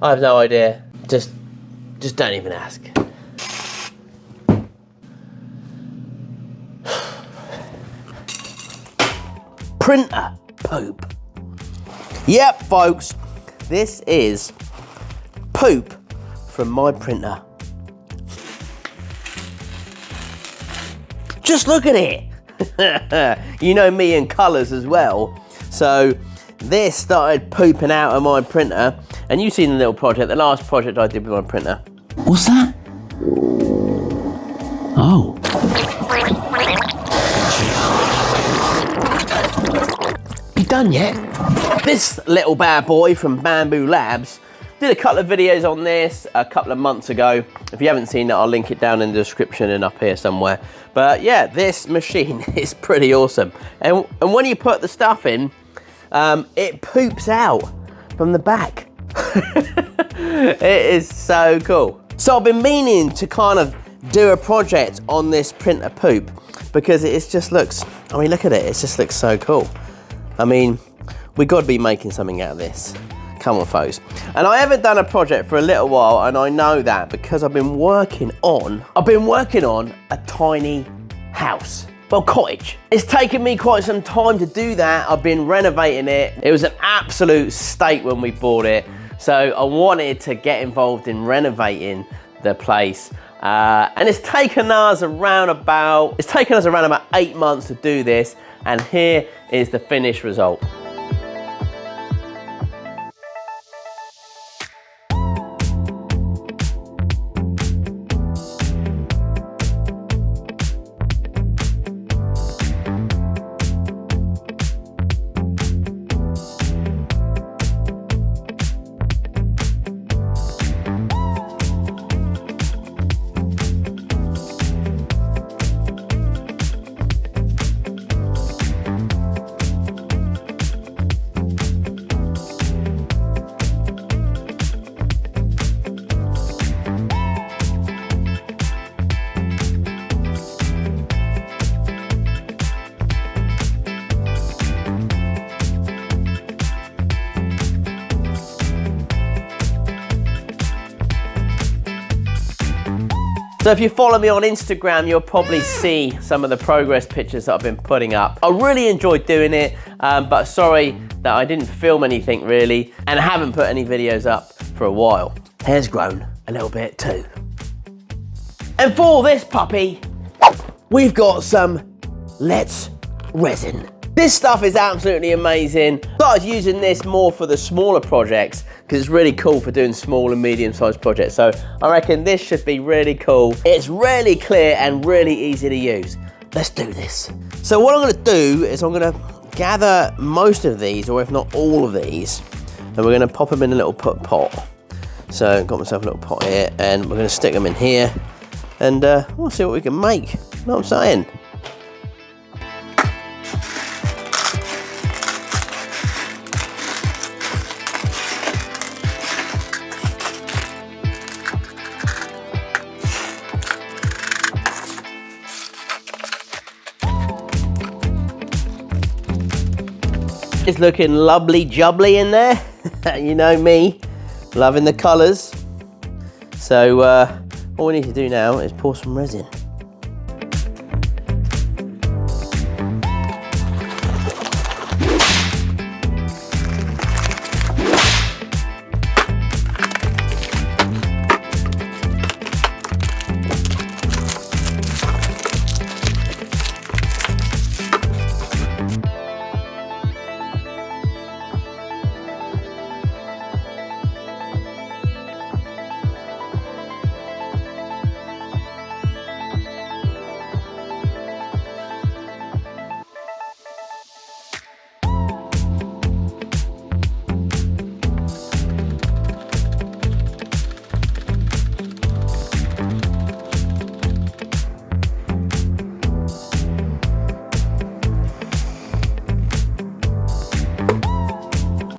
I have no idea. Just don't even ask. Printer poop. Yep, folks, this is poop from my printer. Just look at it. You know me and colours as well. So this started pooping out of my printer, and you've seen the little project, the last project I did with my printer. What's that? Oh. You done yet? This little bad boy from Bamboo Labs did a couple of videos on this a couple of months ago. If you haven't seen it, I'll link it down in the description and up here somewhere. But yeah, this machine is pretty awesome. And when you put the stuff in, it poops out from the back. It is so cool. So I've been meaning to kind of do a project on this printer poop because it just looks, I mean, look at it. It just looks so cool. I mean, we got to be making something out of this. Come on, folks. And I haven't done a project for a little while, and I know that because I've been working on a tiny house. Well, cottage. It's taken me quite some time to do that. I've been renovating it. It was an absolute state when we bought it. So I wanted to get involved in renovating the place. And it's taken us around about 8 months to do this. And here is the finished result. So if you follow me on Instagram, you'll probably see some of the progress pictures that I've been putting up. I really enjoyed doing it, but sorry that I didn't film anything really, and I haven't put any videos up for a while. Hair's grown a little bit too. And for this puppy, we've got some Let's Resin. This stuff is absolutely amazing. I started using this more for the smaller projects because it's really cool for doing small and medium-sized projects. So I reckon this should be really cool. It's really clear and really easy to use. Let's do this. So what I'm gonna do is I'm gonna gather most of these, or if not all of these, and we're gonna pop them in a little pot. So I've got myself a little pot here, and we're gonna stick them in here, and we'll see what we can make. You know what I'm saying? It's looking lovely jubbly in there. You know me, loving the colours. So all we need to do now is pour some resin.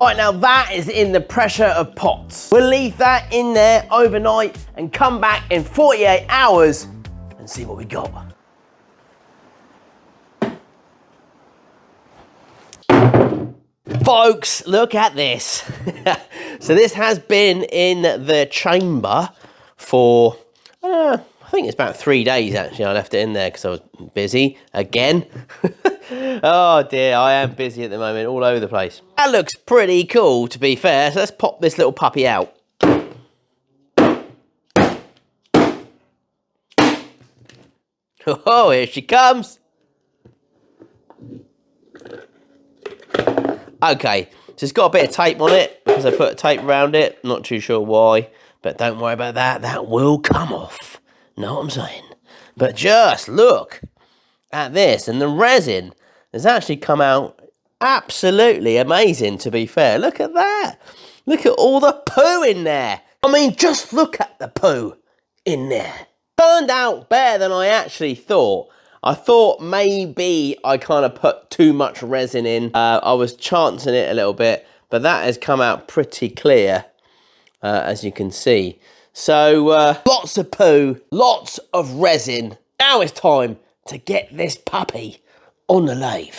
Right, now that is in the pressure of pots. We'll leave that in there overnight and come back in 48 hours and see what we got. Folks, look at this. So this has been in the chamber for, I think it's about 3 days actually. I left it in there because I was busy again. Oh dear, I am busy at the moment, all over the place. That looks pretty cool, to be fair. So let's pop this little puppy out. Oh, here she comes. Okay, so it's got a bit of tape on it because I put tape around it. Not too sure why, but don't worry about that. That will come off. Know what I'm saying? But just look at this, and the resin has actually come out absolutely amazing, to be fair. Look at that. Look at all the poo in there. I mean, just look at the poo in there. Turned out better than I actually thought. I thought maybe I kind of put too much resin in. I was chancing it a little bit, but that has come out pretty clear, as you can see. So, lots of poo, lots of resin. Now it's time to get this puppy on the lathe.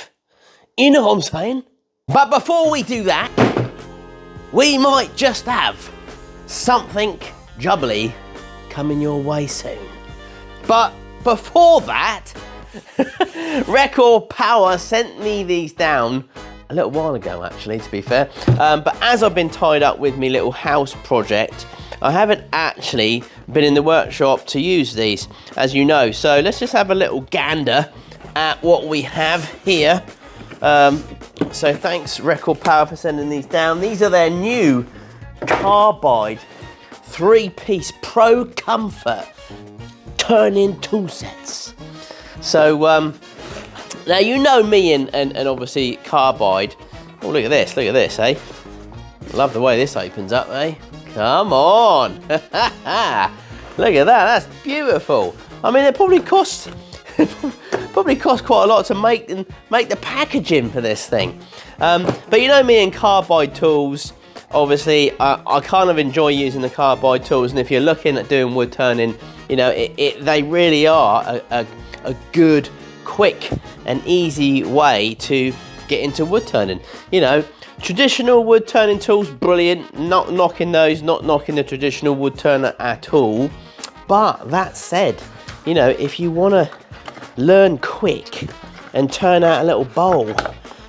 You know what I'm saying? But before we do that, we might just have something jubbly coming your way soon. But before that, Record Power sent me these down a little while ago, actually, to be fair. But as I've been tied up with my little house project, I haven't actually been in the workshop to use these, as you know. So let's just have a little gander at what we have here. So thanks, Record Power, for sending these down. These are their new carbide 3-piece Pro Comfort turn-in tool sets. So now you know me and obviously carbide. Oh, look at this, eh? Love the way this opens up, eh? Come on. Look at that, that's beautiful. I mean, it probably costs quite a lot to make the packaging for this thing. But you know me and carbide tools, obviously I kind of enjoy using the carbide tools, and if you're looking at doing wood turning, you know, they really are a good, quick and easy way to get into wood turning. You know, traditional wood turning tools, brilliant, not knocking those, not knocking the traditional wood turner at all. But that said, you know, if you want to learn quick and turn out a little bowl,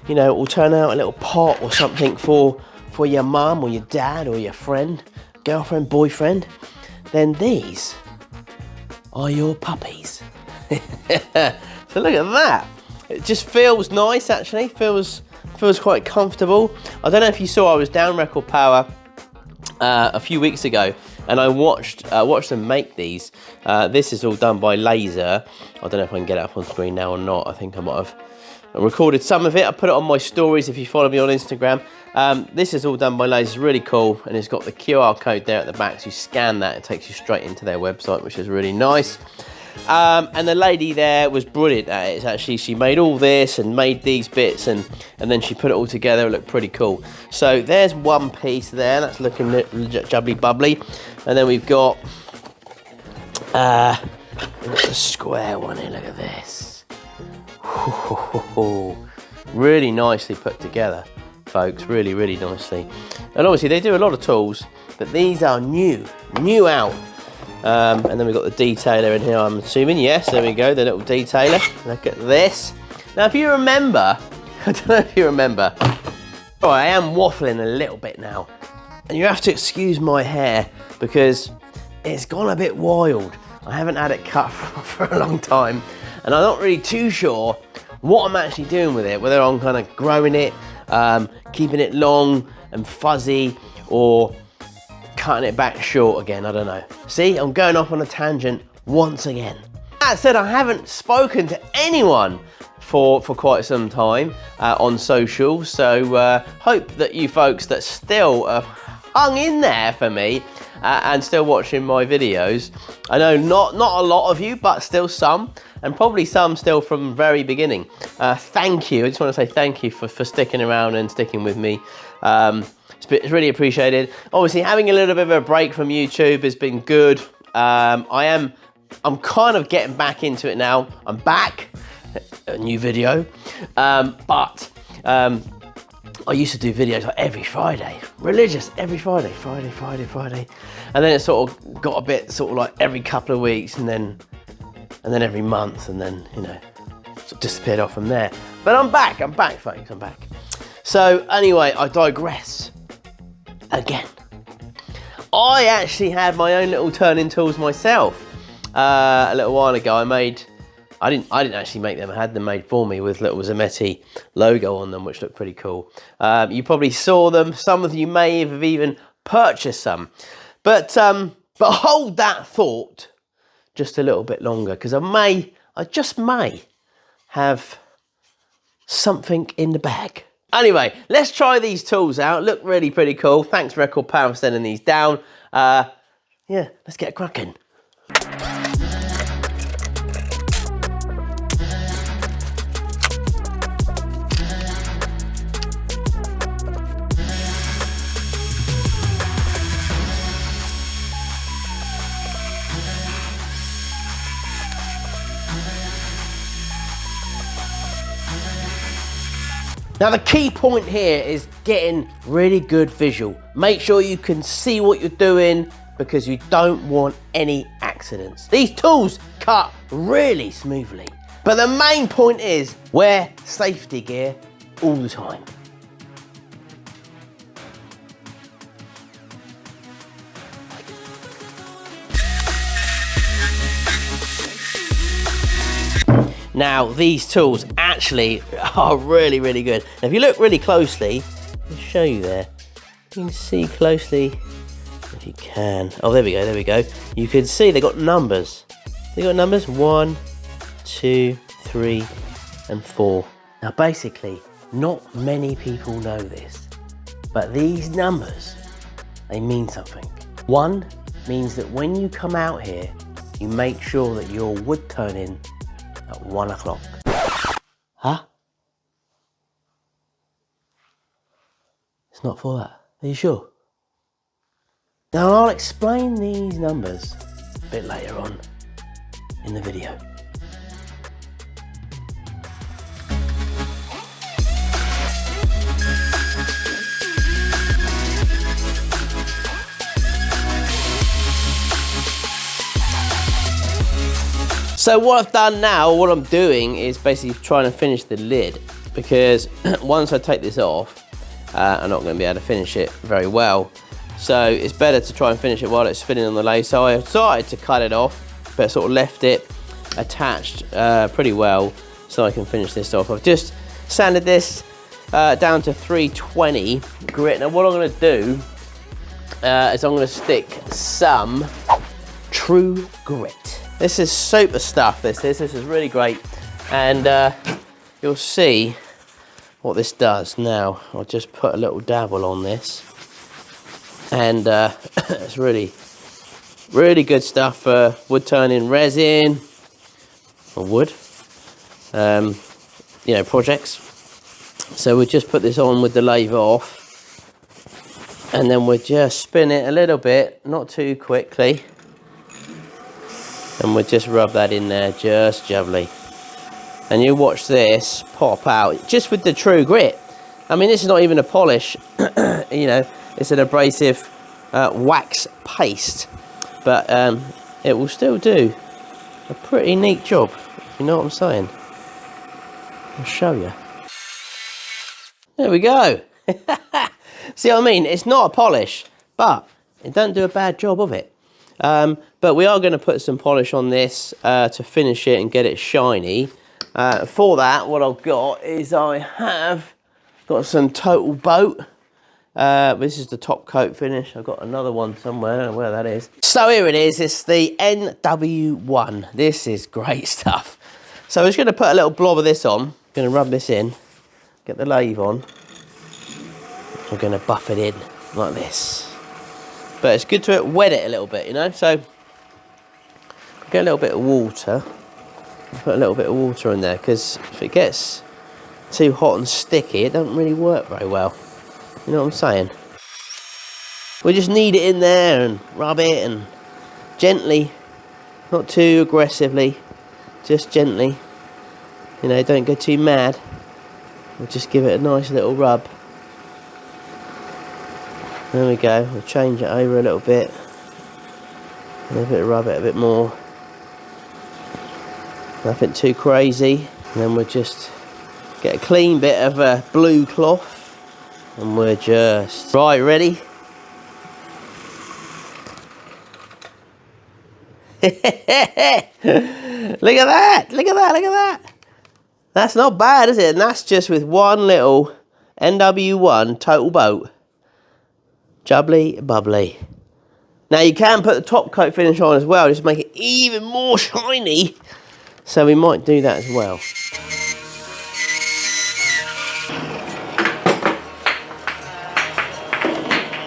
you know, or turn out a little pot or something for your mum or your dad or your friend, girlfriend, boyfriend, then these are your puppies. So look at that. It just feels nice, actually. Feels quite comfortable. I don't know if you saw, I was down Record Power a few weeks ago, and I watched them make these. This is all done by laser. I don't know if I can get it up on screen now or not. I think I might have recorded some of it. I put it on my stories if you follow me on Instagram. This is all done by laser. It's really cool, and it's got the QR code there at the back, so you scan that, it takes you straight into their website, which is really nice. And the lady there was brilliant at it. It's actually, she made all this and made these bits, and then she put it all together. It looked pretty cool. So there's one piece there, that's looking jubbly bubbly. And then we've got a square one here. Look at this. Really nicely put together, folks. Really, really nicely. And obviously they do a lot of tools, but these are new out. And then we've got the detailer in here, I'm assuming. Yes, there we go, the little detailer. Look at this. Now, if you remember, I don't know if you remember. Oh, I am waffling a little bit now. And you have to excuse my hair because it's gone a bit wild. I haven't had it cut for a long time. And I'm not really too sure what I'm actually doing with it. Whether I'm kind of growing it, keeping it long and fuzzy, or cutting it back short again, I don't know. See, I'm going off on a tangent once again. That said, I haven't spoken to anyone for quite some time on social, so hope that you folks that still hung in there for me and still watching my videos. I know not a lot of you, but still some, and probably some still from the very beginning. Thank you. I just want to say thank you for sticking around and sticking with me. It's really appreciated. Obviously, having a little bit of a break from YouTube has been good. I'm kind of getting back into it now. I'm back, a new video, but I used to do videos like every Friday, religious, every Friday, Friday. And then it sort of got a bit sort of like every couple of weeks and then every month and then, you know, sort of disappeared off from there. But I'm back folks, I'm back. So anyway, I digress again. I actually had my own little turning tools myself a little while ago. I didn't actually make them. I had them made for me with little Zammeti logo on them, which looked pretty cool. You probably saw them. Some of you may have even purchased some. But hold that thought just a little bit longer, because I just may have something in the bag. Anyway, let's try these tools out. Look really pretty cool. Thanks Record Power for sending these down. Yeah, let's get cracking. Now the key point here is getting really good visual. Make sure you can see what you're doing because you don't want any accidents. These tools cut really smoothly. But the main point is wear safety gear all the time. Now, these tools actually are really, really good. Now, if you look really closely, I'll show you there. You can see closely, if you can. Oh, there we go, there we go. You can see they got numbers. They got numbers 1, 2, 3, and 4. Now, basically, not many people know this, but these numbers, they mean something. 1 means that when you come out here, you make sure that your wood turning at 1 o'clock. Huh? It's not for that. Are you sure? Now I'll explain these numbers a bit later on in the video. So what I've done now, what I'm doing is basically trying to finish the lid, because once I take this off, I'm not going to be able to finish it very well. So it's better to try and finish it while it's spinning on the lathe. So I started to cut it off, but sort of left it attached pretty well so I can finish this off. I've just sanded this down to 320 grit. Now what I'm going to do is I'm going to stick some True Grit. This is super stuff, this is really great, and you'll see what this does. Now, I'll just put a little dabble on this, and it's really, really good stuff for wood turning resin, or wood, you know, projects. So we'll just put this on with the lathe off, and then we'll just spin it a little bit, not too quickly. And we'll just rub that in there just gently. And you watch this pop out just with the True Grit. I mean, this is not even a polish, you know, it's an abrasive wax paste. But it will still do a pretty neat job, if you know what I'm saying. I'll show you. There we go. See what I mean? It's not a polish, but it doesn't do a bad job of it. But we are going to put some polish on this to finish it and get it shiny. For that, what I've got is I have got some Total Boat. This is the top coat finish. I've got another one somewhere, I don't know where that is. So here it is, it's the NW1. This is great stuff. So I'm just going to put a little blob of this on. Going to rub this in, get the lathe on. I'm going to buff it in like this. But it's good to wet it a little bit, you know. So get a little bit of water. Put a little bit of water in there, because if it gets too hot and sticky, it doesn't really work very well. You know what I'm saying? We just knead it in there and rub it, and gently, not too aggressively, just gently. You know, don't go too mad. We'll just give it a nice little rub. There we go, we'll change it over a little bit. A little bit, rub it a bit more. Nothing too crazy. And then we'll just get a clean bit of a blue cloth. And we're just... Right, ready? Look at that, look at that, look at that. That's not bad, is it? And that's just with one little NW1 total boat. Jubbly bubbly. Now you can put the top coat finish on as well, just to make it even more shiny. So we might do that as well.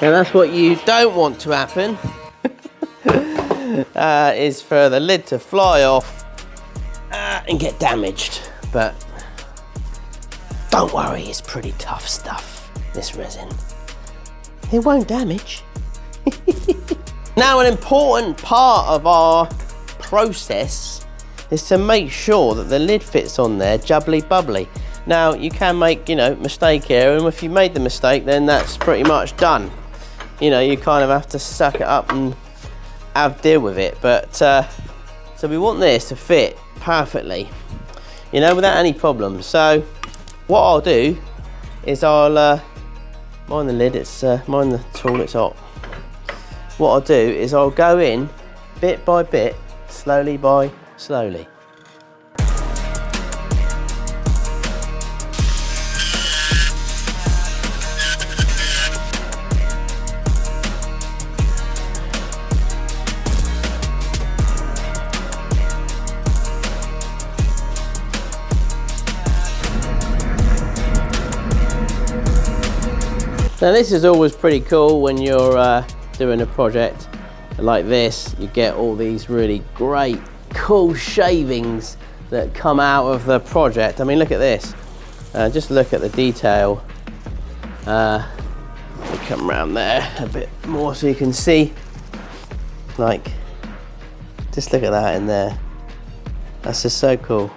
Now that's what you don't want to happen, is for the lid to fly off and get damaged. But don't worry, it's pretty tough stuff, this resin. It won't damage. Now, an important part of our process is to make sure that the lid fits on there jubbly bubbly. Now, you can make, you know, mistake here, and if you made the mistake, then that's pretty much done. You know, you kind of have to suck it up and deal with it. But so we want this to fit perfectly, you know, without any problems. So what I'll do is I'll mind the lid, it's mind the tool, it's hot. What I'll do is I'll go in bit by bit, slowly by slowly. Now this is always pretty cool when you're doing a project like this. You get all these really great, cool shavings that come out of the project. I mean, look at this. Just look at the detail. Come around there a bit more so you can see. Like, just look at that in there. That's just so cool.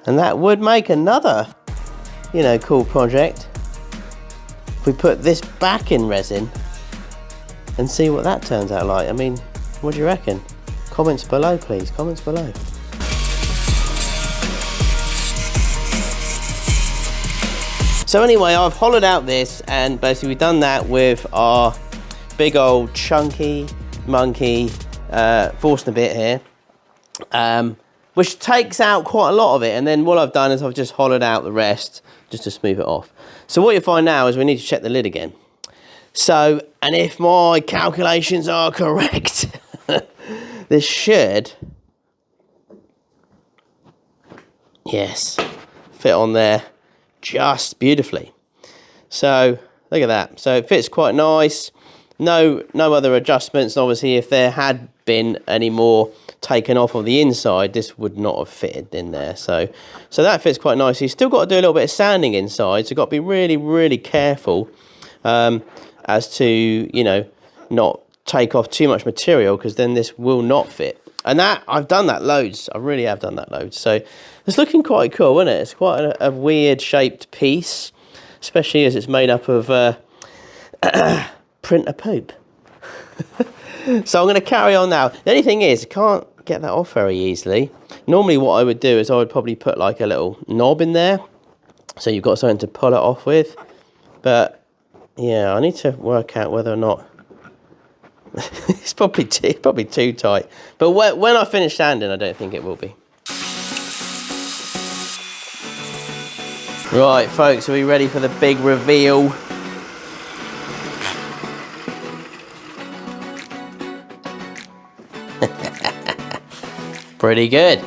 And that would make another, you know, cool project. We put this back in resin and see what that turns out like. I mean, what do you reckon? Comments below, please. Comments below. So anyway, I've hollowed out this, and basically we've done that with our big old chunky monkey Forstner bit here, which takes out quite a lot of it. And then what I've done is I've just hollowed out the rest just to smooth it off. So what you'll find now is we need to check the lid again. So, and if my calculations are correct, this should, yes, fit on there just beautifully. So look at that. So it fits quite nice. No other adjustments. And obviously, if there had been any more taken off on the inside, this would not have fitted in there. So that fits quite nicely. You've still got to do a little bit of sanding inside, so you've got to be really, really careful as to, you know, not take off too much material, because then this will not fit. And that, I've done that loads. I really have done that loads. So it's looking quite cool, isn't it? It's quite a weird shaped piece, especially as it's made up of printer poop. So I'm going to carry on now. The only thing is, I can't get that off very easily. Normally what I would do is I would probably put like a little knob in there, so you've got something to pull it off with. But yeah, I need to work out whether or not it's probably too tight. But when I finish sanding, I don't think it will be. Right, folks, are we ready for the big reveal? Pretty good.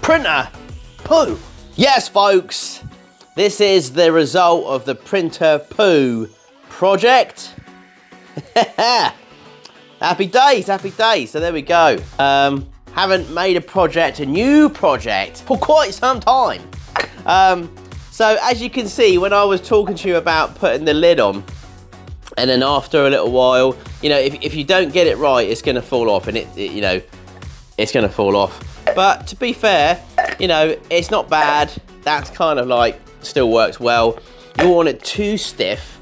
Printer poo. Yes, folks, this is the result of the printer poo project. Happy days, happy days. So there we go. Haven't made a new project for quite some time. So as you can see, when I was talking to you about putting the lid on, and then after a little while, you know, if you don't get it right, it's gonna fall off, and you know, it's gonna fall off. But to be fair, you know, it's not bad. That's kind of like, still works well. You want it too stiff,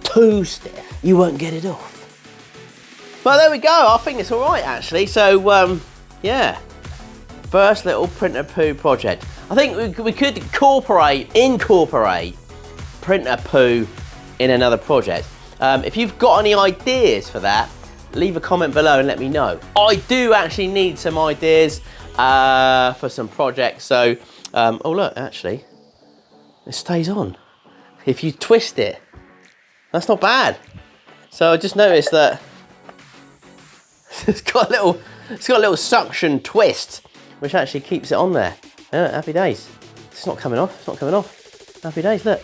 you won't get it off. But there we go, I think it's all right actually. So yeah, first little printer poo project. I think we could incorporate printer poo in another project. If you've got any ideas for that, leave a comment below and let me know. I do actually need some ideas for some projects. So, oh look, actually, it stays on. If you twist it, that's not bad. So I just noticed that it's got a little suction twist, which actually keeps it on there. Yeah, happy days. It's not coming off, it's not coming off. Happy days, look.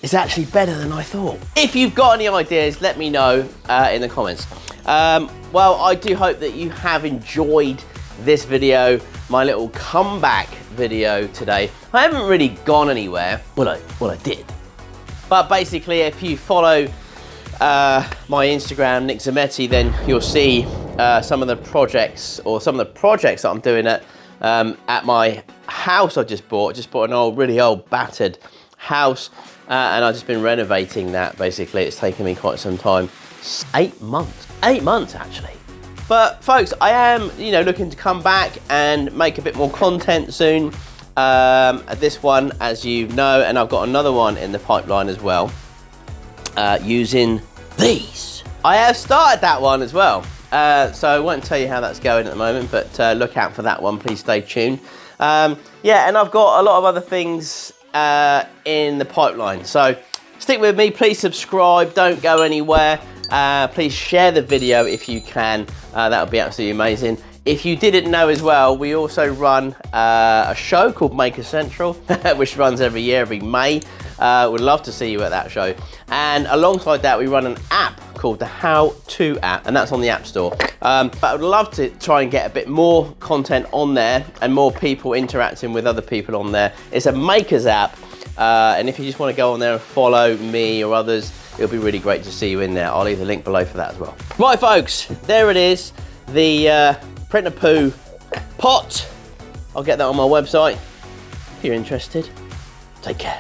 It's actually better than I thought. If you've got any ideas, let me know in the comments. Well, I do hope that you have enjoyed this video, my little comeback video today. I haven't really gone anywhere. Well, I did. But basically, if you follow my Instagram, Nick Zammeti, then you'll see some of the projects that I'm doing at my house I just bought. Just bought an really old battered house. And I've just been renovating that, basically. It's taken me quite some time. 8 months. 8 months, actually. But, folks, I am, you know, looking to come back and make a bit more content soon. This one, as you know, and I've got another one in the pipeline as well, using these. I have started that one as well. So I won't tell you how that's going at the moment, but look out for that one. Please stay tuned. Yeah, and I've got a lot of other things in the pipeline, so stick with me. Please subscribe, don't go anywhere. Please share the video if you can. That would be absolutely amazing. If you didn't know as well, we also run a show called Maker Central, which runs every year, every May. We'd love to see you at that show. And alongside that, we run an app called the How To app, and that's on the App Store. But I would love to try and get a bit more content on there and more people interacting with other people on there. It's a makers app, and if you just want to go on there and follow me or others, it'll be really great to see you in there. I'll leave the link below for that as well. Right, folks, there it is, the printer poo pot. I'll get that on my website if you're interested. Take care.